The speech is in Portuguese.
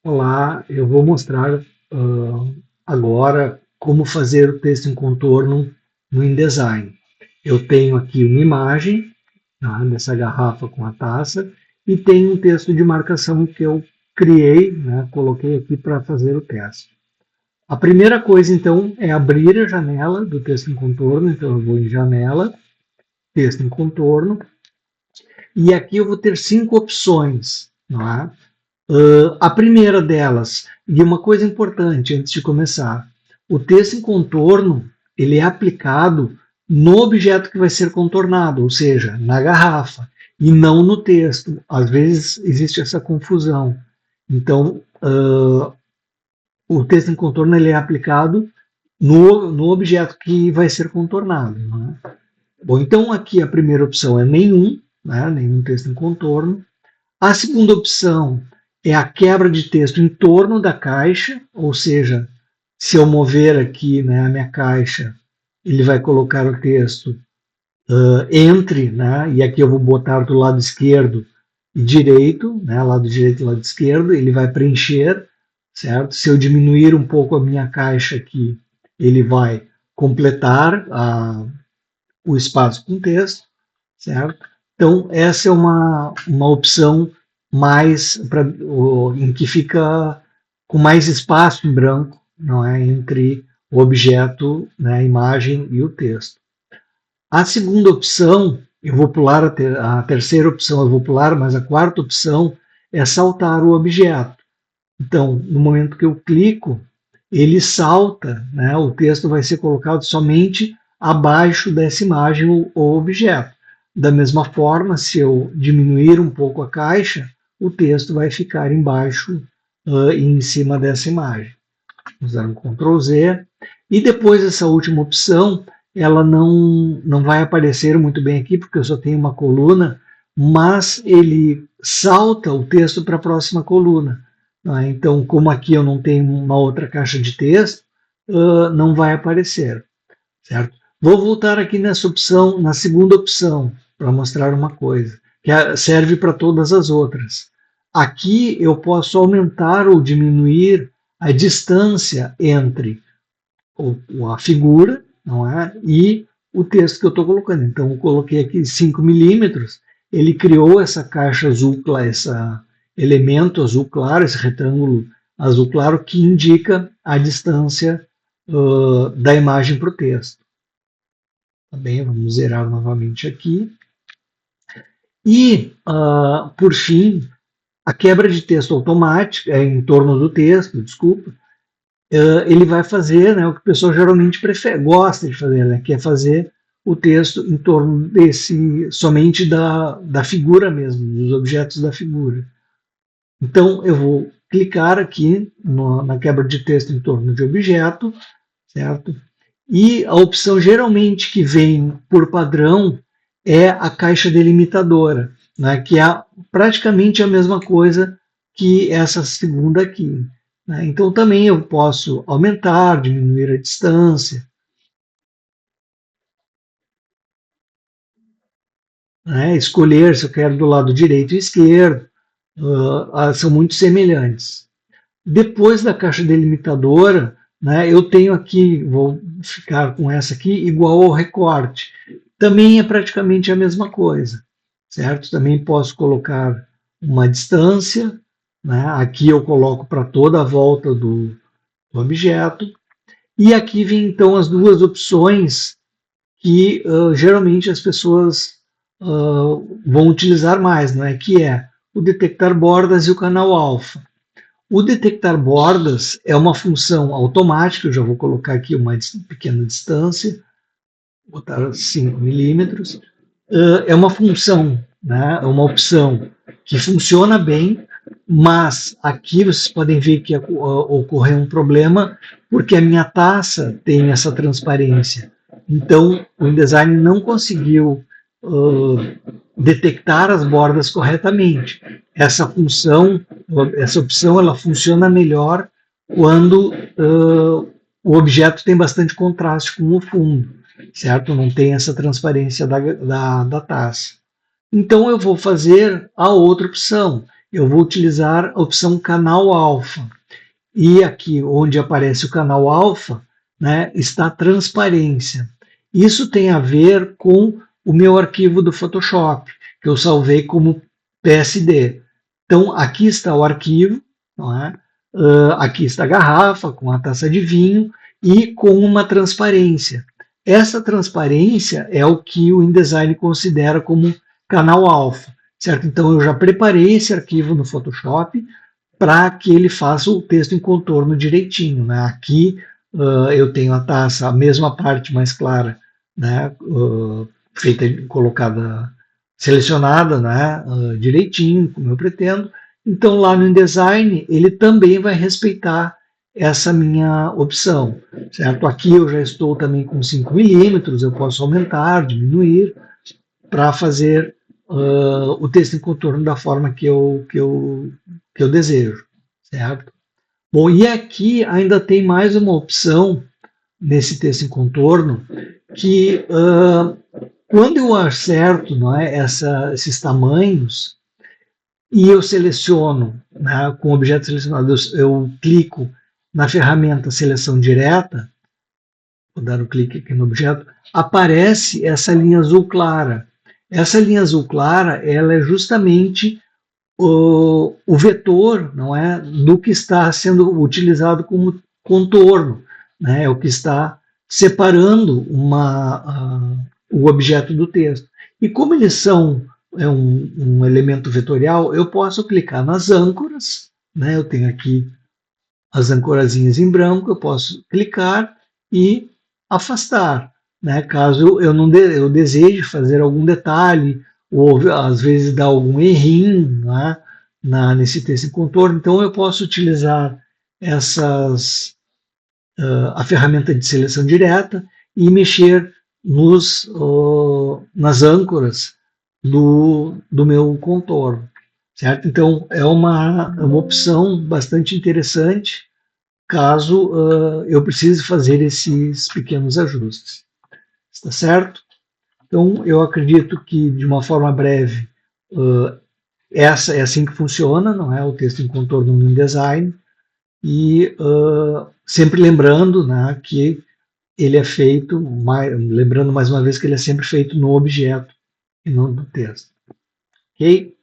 Olá, eu vou mostrar agora como fazer o texto em contorno no InDesign. Eu tenho aqui uma imagem, tá, dessa garrafa com a taça e tenho um texto de marcação que eu criei, né, coloquei aqui para fazer o teste. A primeira coisa, então, é abrir a janela do texto em contorno. Então, eu vou em janela, texto em contorno, e aqui eu vou ter 5 opções. Não é? A primeira delas, e uma coisa importante antes de começar, o texto em contorno ele é aplicado no objeto que vai ser contornado, ou seja, na garrafa, e não no texto. Às vezes existe essa confusão. Então, o texto em contorno ele é aplicado no objeto que vai ser contornado. Né? Bom, então aqui a primeira opção é nenhum, né, nenhum texto em contorno. A segunda opção é a quebra de texto em torno da caixa, ou seja, se eu mover aqui, né, a minha caixa, ele vai colocar o texto entre, né, e aqui eu vou botar do lado esquerdo e direito, né, lado direito e lado esquerdo, ele vai preencher, certo? Se eu diminuir um pouco a minha caixa aqui, ele vai completar o espaço com texto, certo? Então, essa é uma opção mais em que fica com mais espaço em branco, não é, entre o objeto, né, a imagem e o texto. A segunda opção, eu vou pular a terceira opção, eu vou pular, mas a quarta opção é saltar o objeto. Então, no momento que eu clico, ele salta, né, o texto vai ser colocado somente abaixo dessa imagem ou objeto. Da mesma forma, se eu diminuir um pouco a caixa, o texto vai ficar embaixo e em cima dessa imagem. Usando Ctrl Z. E depois essa última opção, ela não vai aparecer muito bem aqui, porque eu só tenho uma coluna, mas ele salta o texto para a próxima coluna. Né? Então, como aqui eu não tenho uma outra caixa de texto, não vai aparecer, certo? Vou voltar aqui nessa opção, na segunda opção, para mostrar uma coisa, que serve para todas as outras. Aqui eu posso aumentar ou diminuir a distância entre a figura, não é, e o texto que eu estou colocando. Então, eu coloquei aqui 5 milímetros, ele criou essa caixa azul, esse elemento azul claro, esse retângulo azul claro, que indica a distância da imagem para o texto. Tá bem, vamos zerar novamente aqui. E, por fim, a quebra de texto automática, em torno do texto, desculpa, ele vai fazer, né, o que o pessoal geralmente gosta de fazer, né, que é fazer o texto em torno somente da figura mesmo, dos objetos da figura. Então, eu vou clicar aqui na quebra de texto em torno de objeto, certo? E a opção geralmente que vem por padrão é a caixa delimitadora, né, que é praticamente a mesma coisa que essa segunda aqui. Né? Então também eu posso aumentar, diminuir a distância, né, escolher se eu quero do lado direito e esquerdo, são muito semelhantes. Depois da caixa delimitadora, né, eu tenho aqui, vou ficar com essa aqui, igual ao recorte. Também é praticamente a mesma coisa, certo? Também posso colocar uma distância, né? Aqui eu coloco para toda a volta do objeto. E aqui vem então as duas opções que geralmente as pessoas vão utilizar mais, não é? Que é o detectar bordas e o canal alfa. O detectar bordas é uma função automática, eu já vou colocar aqui uma pequena distância, vou botar 5 milímetros. É uma função, né, uma opção que funciona bem, mas aqui vocês podem ver que ocorreu um problema, porque a minha taça tem essa transparência. Então, o InDesign não conseguiu detectar as bordas corretamente. Essa função, essa opção, ela funciona melhor quando o objeto tem bastante contraste com o fundo, certo? Não tem essa transparência da taça. Então eu vou fazer a outra opção, eu vou utilizar a opção canal alfa. E aqui onde aparece o canal alfa, né, está a transparência. Isso tem a ver com o meu arquivo do Photoshop, que eu salvei como PSD. Então, aqui está o arquivo, não é? Aqui está a garrafa com a taça de vinho e com uma transparência. Essa transparência é o que o InDesign considera como canal alfa, certo? Então, eu já preparei esse arquivo no Photoshop para que ele faça o texto em contorno direitinho, né? Aqui eu tenho a taça, a mesma parte mais clara, né? Feita, colocada, selecionada, né? Direitinho, como eu pretendo. Então lá no InDesign ele também vai respeitar essa minha opção, certo? Aqui eu já estou também com 5 milímetros, eu posso aumentar, diminuir, para fazer o texto em contorno da forma que eu desejo, certo? Bom, e aqui ainda tem mais uma opção nesse texto em contorno que quando eu acerto, não é, esses tamanhos e eu seleciono, né, com o objeto selecionado, eu clico na ferramenta seleção direta, vou dar um clique aqui no objeto, aparece essa linha azul clara. Essa linha azul clara, ela é justamente o vetor, não é, do que está sendo utilizado como contorno, né, é o que está separando o objeto do texto. E como eles são um elemento vetorial, eu posso clicar nas âncoras, né, eu tenho aqui as ancorazinhas em branco, eu posso clicar e afastar, né, caso eu não eu deseje fazer algum detalhe, ou às vezes dar algum errinho, né, nesse texto em contorno. Então eu posso utilizar a ferramenta de seleção direta e mexer nas âncoras do meu contorno, certo? Então é uma opção bastante interessante caso eu precise fazer esses pequenos ajustes. Está certo? Então, eu acredito que, de uma forma breve, essa é assim que funciona, não é? O texto em contorno no InDesign. E sempre lembrando, né, que ele é feito, lembrando mais uma vez que ele é sempre feito no objeto e não no texto. Ok?